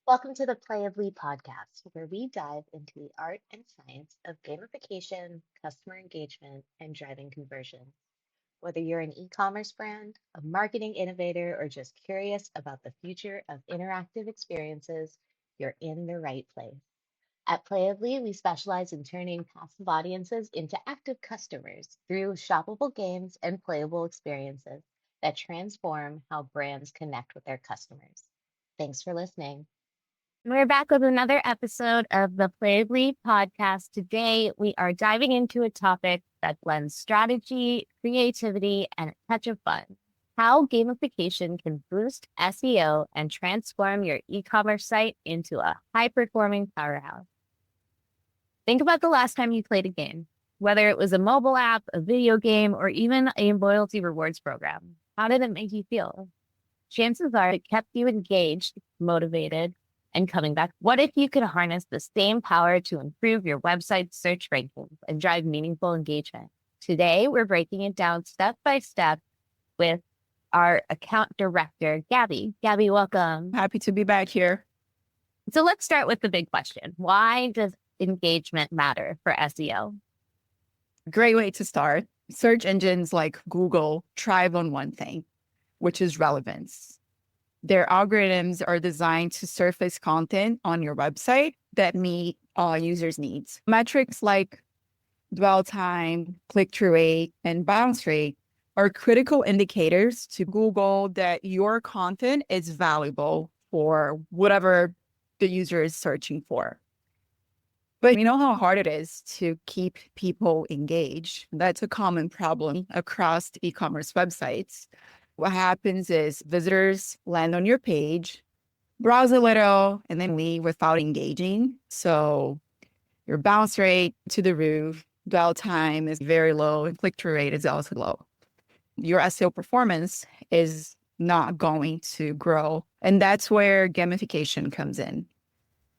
Welcome to the Playably Podcast, where we dive into the art and science of gamification, customer engagement, and driving conversion. Whether you're an e-commerce brand, a marketing innovator, or just curious about the future of interactive experiences, you're in the right place. At Playably, we specialize in turning passive audiences into active customers through shoppable games and playable experiences that transform how brands connect with their customers. Thanks for listening. We're back with another episode of the Playably Podcast. Today, we are diving into a topic that blends strategy, creativity, and a touch of fun. How gamification can boost SEO and transform your e-commerce site into a high-performing powerhouse. Think about the last time you played a game, whether it was a mobile app, a video game, or even a loyalty rewards program. How did it make you feel? Chances are it kept you engaged, motivated, and coming back. What if you could harness the same power to improve your website's search rankings and drive meaningful engagement? Today, we're breaking it down step by step with our account director, Gabi. Gabi, welcome. Happy to be back here. So let's start with the big question. Why does engagement matter for SEO? Great way to start. Search engines like Google thrive on one thing, which is relevance. Their algorithms are designed to surface content on your website that meet users' needs. Metrics like dwell time, click-through rate, and bounce rate are critical indicators to Google that your content is valuable for whatever the user is searching for. But you know how hard it is to keep people engaged? That's a common problem across e-commerce websites. What happens is visitors land on your page, browse a little, and then leave without engaging. So your bounce rate to the roof, dwell time is very low, and click-through rate is also low. Your SEO performance is not going to grow. And that's where gamification comes in.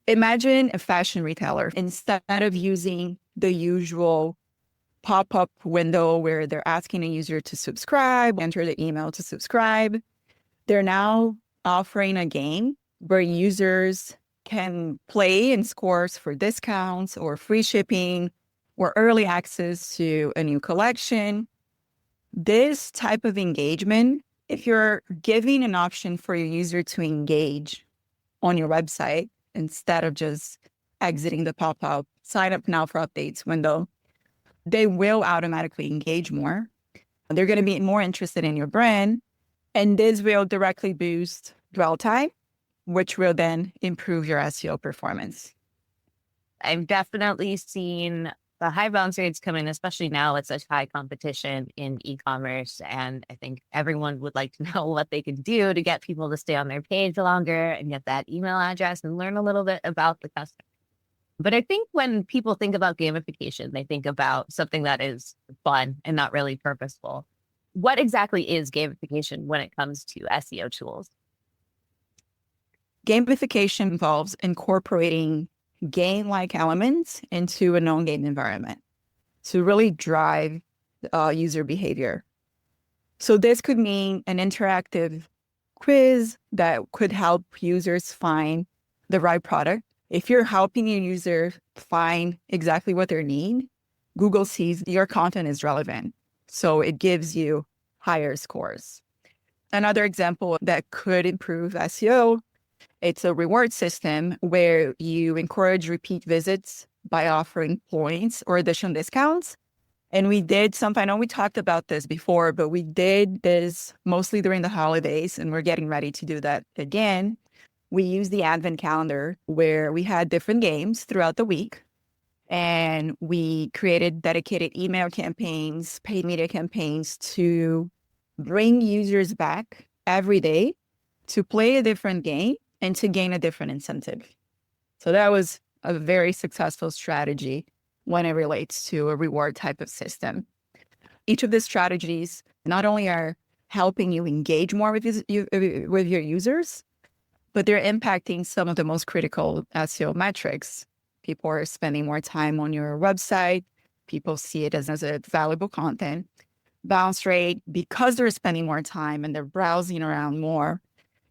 Imagine a fashion retailer. Instead of using the usual pop-up window where they're asking a user to subscribe, enter the email to subscribe, they're now offering a game where users can play and scores for discounts or free shipping or early access to a new collection. This type of engagement, if you're giving an option for your user to engage on your website instead of just exiting the pop-up, sign up now for updates window, they will automatically engage more. They're going to be more interested in your brand, and this will directly boost dwell time, which will then improve your SEO performance. I've definitely seen the high bounce rates come in, especially now with such high competition in e-commerce. And I think everyone would like to know what they can do to get people to stay on their page longer and get that email address and learn a little bit about the customer. But I think when people think about gamification, they think about something that is fun and not really purposeful. What exactly is gamification when it comes to SEO tools? Gamification involves incorporating game-like elements into a non-game environment to really drive user behavior. So this could mean an interactive quiz that could help users find the right product. If you're helping your user find exactly what they need, Google sees your content is relevant. So it gives you higher scores. Another example that could improve SEO, it's a reward system where you encourage repeat visits by offering points or additional discounts. And we did something, I know we talked about this before, but we did this mostly during the holidays, and we're getting ready to do that again. We used the advent calendar where we had different games throughout the week, and we created dedicated email campaigns, paid media campaigns to bring users back every day to play a different game and to gain a different incentive. So that was a very successful strategy when it relates to a reward type of system. Each of these strategies not only are helping you engage more with your users, but they're impacting some of the most critical SEO metrics. People are spending more time on your website. People see it as a valuable content. Bounce rate, because they're spending more time and they're browsing around more,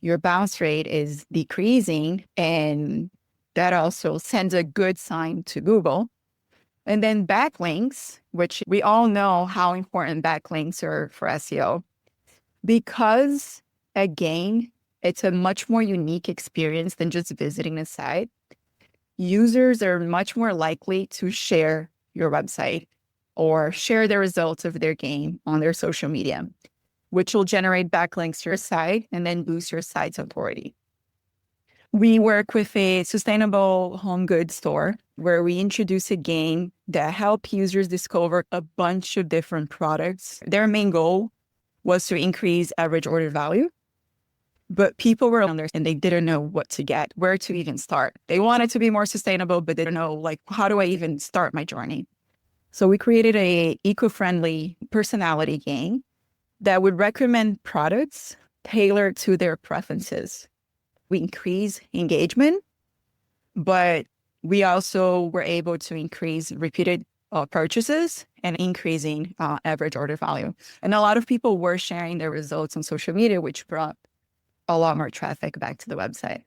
your bounce rate is decreasing, and that also sends a good sign to Google. And then backlinks, which we all know how important backlinks are for SEO, because again, it's a much more unique experience than just visiting a site. Users are much more likely to share your website or share the results of their game on their social media, which will generate backlinks to your site and then boost your site's authority. We work with a sustainable home goods store where we introduce a game that helps users discover a bunch of different products. Their main goal was to increase average order value, but people were on there and they didn't know what to get, where to even start. They wanted to be more sustainable, but they didn't know, like, how do I even start my journey? So we created a eco-friendly personality game that would recommend products tailored to their preferences. We increase engagement, but we also were able to increase repeated purchases and increasing average order value. And a lot of people were sharing their results on social media, which brought a lot more traffic back to the website.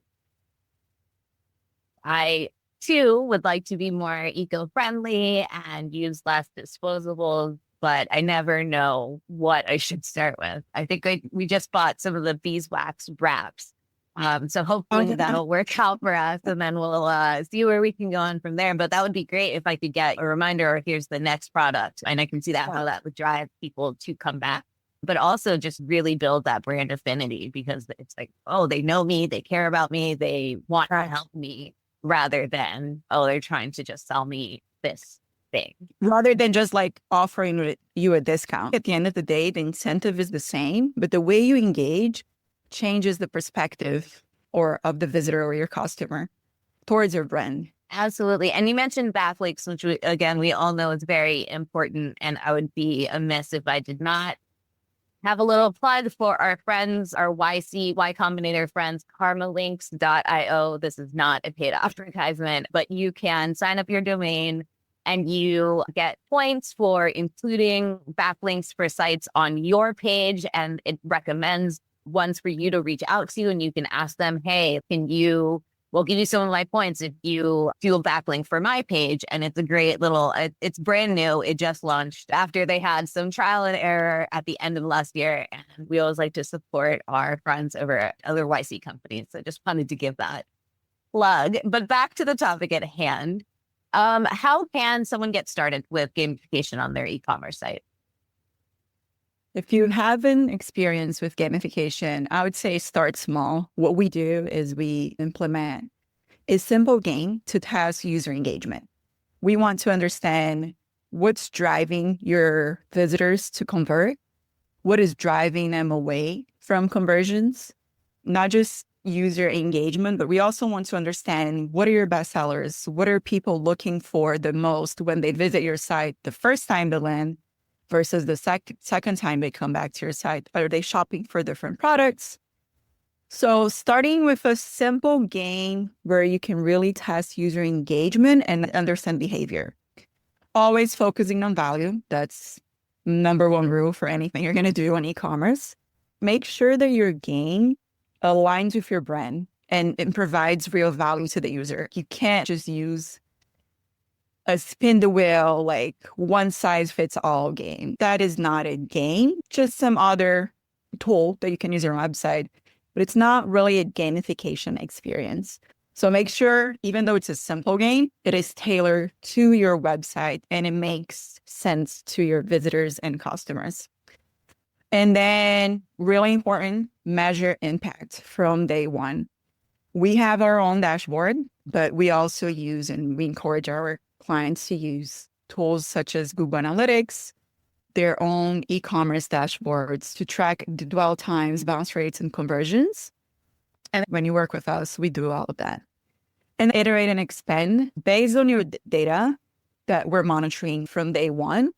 I, too, would like to be more eco-friendly and use less disposables, but I never know what I should start with. I think we just bought some of the beeswax wraps. So hopefully that'll work out for us, and then we'll see where we can go on from there. But that would be great if I could get a reminder, or here's the next product. And I can see that how that would drive people to come back, but also just really build that brand affinity, because it's like, oh, they know me, they care about me, they want to help me, rather than, oh, they're trying to just sell me this thing. Rather than just like offering you a discount. At the end of the day, the incentive is the same, but the way you engage changes the perspective of the visitor or your customer towards your brand. Absolutely. And you mentioned backlinks, which we all know is very important. And I would be amiss if I did not have a little plug for our friends, our Y Combinator friends, karmalinks.io. This is not a paid advertisement, but you can sign up your domain and you get points for including backlinks for sites on your page. And it recommends ones for you to reach out to, and you can ask them, hey, we'll give you some of my points if you do a backlink for my page. And it's a great little, it's brand new. It just launched after they had some trial and error at the end of last year. And we always like to support our friends over at other YC companies. So just wanted to give that plug. But back to the topic at hand. How can someone get started with gamification on their e-commerce site? If you have an experience with gamification, I would say start small. What we do is we implement a simple game to test user engagement. We want to understand what's driving your visitors to convert, what is driving them away from conversions, not just user engagement, but we also want to understand what are your best sellers, what are people looking for the most when they visit your site the first time they land versus the second time they come back to your site. Are they shopping for different products? So starting with a simple game where you can really test user engagement and understand behavior. Always focusing on value. That's number one rule for anything you're going to do on e-commerce. Make sure that your game aligns with your brand and it provides real value to the user. You can't just use a spin the wheel, like one size fits all game. That is not a game, just some other tool that you can use on your website, but it's not really a gamification experience. So make sure, even though it's a simple game, it is tailored to your website and it makes sense to your visitors and customers. And then really important, measure impact from day one. We have our own dashboard, but we also use and we encourage our clients to use tools such as Google Analytics, their own e-commerce dashboards to track the dwell times, bounce rates, and conversions. And when you work with us, we do all of that. And iterate and expand based on your data that we're monitoring from day one.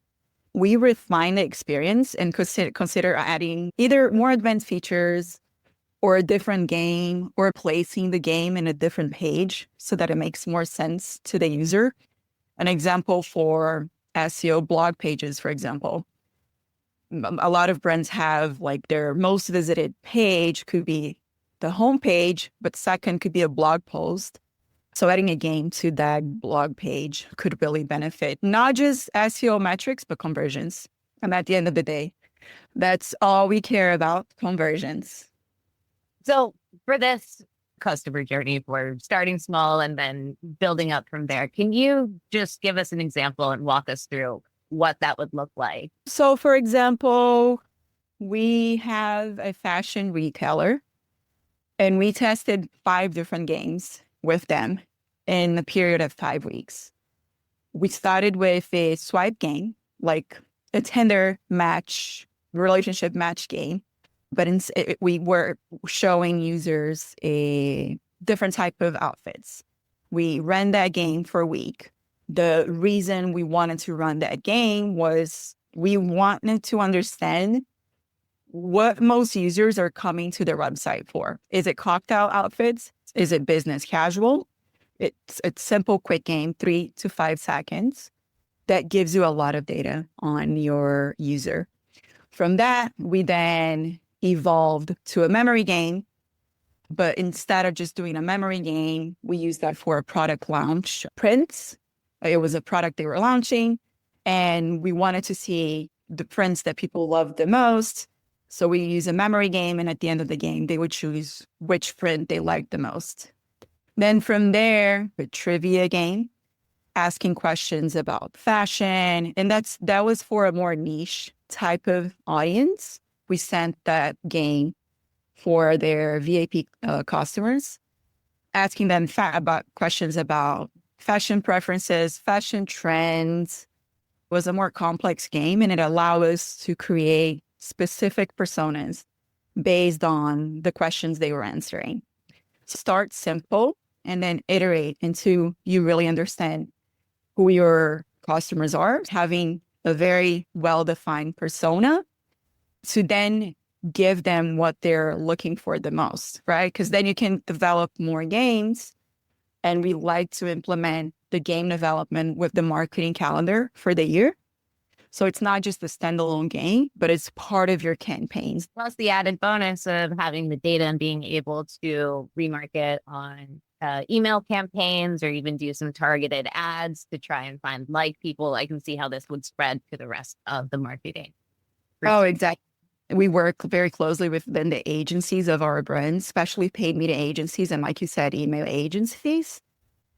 We refine the experience and consider adding either more advanced features or a different game or placing the game in a different page so that it makes more sense to the user. An example for SEO blog pages, for example. A lot of brands have like their most visited page could be the homepage, but second could be a blog post. So adding a game to that blog page could really benefit not just SEO metrics, but conversions. And at the end of the day, that's all we care about, conversions. So for this customer journey, we're starting small and then building up from there. Can you just give us an example and walk us through what that would look like? So for example, we have a fashion retailer and we tested 5 different games with them in a period of 5 weeks. We started with a swipe game, like a Tinder match, relationship match game. But we were showing users a different type of outfits. We ran that game for a week. The reason we wanted to run that game was we wanted to understand what most users are coming to their website for. Is it cocktail outfits? Is it business casual? It's a simple, quick game, 3 to 5 seconds that gives you a lot of data on your user. From that, we then evolved to a memory game. But instead of just doing a memory game, we used that for a product launch prints. It was a product they were launching, and we wanted to see the prints that people loved the most. So we use a memory game, and at the end of the game, they would choose which print they liked the most. Then from there, a trivia game, asking questions about fashion. And that was for a more niche type of audience. We sent that game for their VIP customers, asking them about questions about fashion preferences, fashion trends. It was a more complex game, and it allowed us to create specific personas based on the questions they were answering. Start simple and then iterate until you really understand who your customers are, having a very well-defined persona to then give them what they're looking for the most, right? Because then you can develop more games. And we like to implement the game development with the marketing calendar for the year. So it's not just a standalone game, but it's part of your campaigns. Plus the added bonus of having the data and being able to remarket on email campaigns or even do some targeted ads to try and find like people. I can see how this would spread to the rest of the marketing. Oh, exactly. We work very closely with the agencies of our brands, especially paid media agencies and, like you said, email agencies,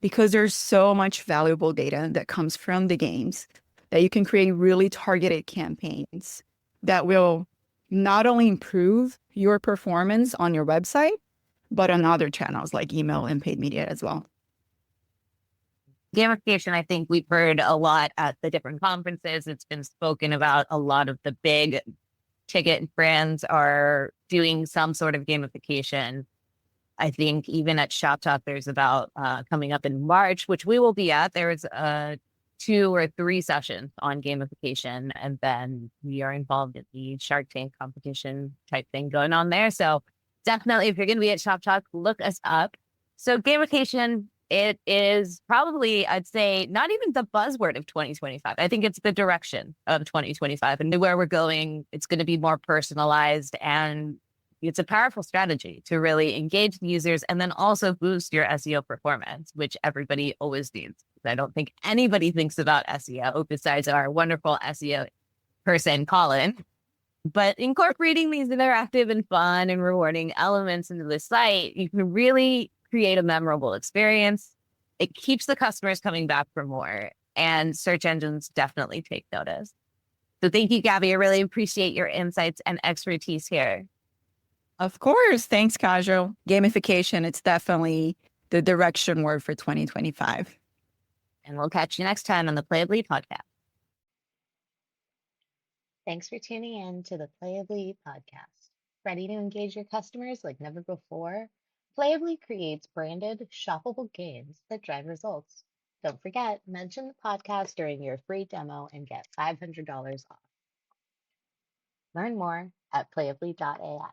because there's so much valuable data that comes from the games that you can create really targeted campaigns that will not only improve your performance on your website, but on other channels like email and paid media as well. Gamification, I think we've heard a lot at the different conferences. It's been spoken about. A lot of the big ticket brands are doing some sort of gamification. I think even at Shop Talk, there's about coming up in March, which we will be at. There's 2 or 3 sessions on gamification. And then we are involved in the Shark Tank competition type thing going on there. So definitely, if you're going to be at Shop Talk, look us up. So gamification, it is probably, I'd say, not even the buzzword of 2025. I think it's the direction of 2025 and where we're going. It's going to be more personalized, and it's a powerful strategy to really engage the users and then also boost your SEO performance, which everybody always needs. I don't think anybody thinks about SEO besides our wonderful SEO person, Colin. But incorporating these interactive and fun and rewarding elements into the site, you can really create a memorable experience. It keeps the customers coming back for more, and search engines definitely take notice. So thank you, Gabi. I really appreciate your insights and expertise here. Of course. Thanks, Casual. Gamification, it's definitely the direction word for 2025. And we'll catch you next time on the Playably Podcast. Thanks for tuning in to the Playably Podcast. Ready to engage your customers like never before? Playably creates branded, shoppable games that drive results. Don't forget, mention the podcast during your free demo and get $500 off. Learn more at playably.ai.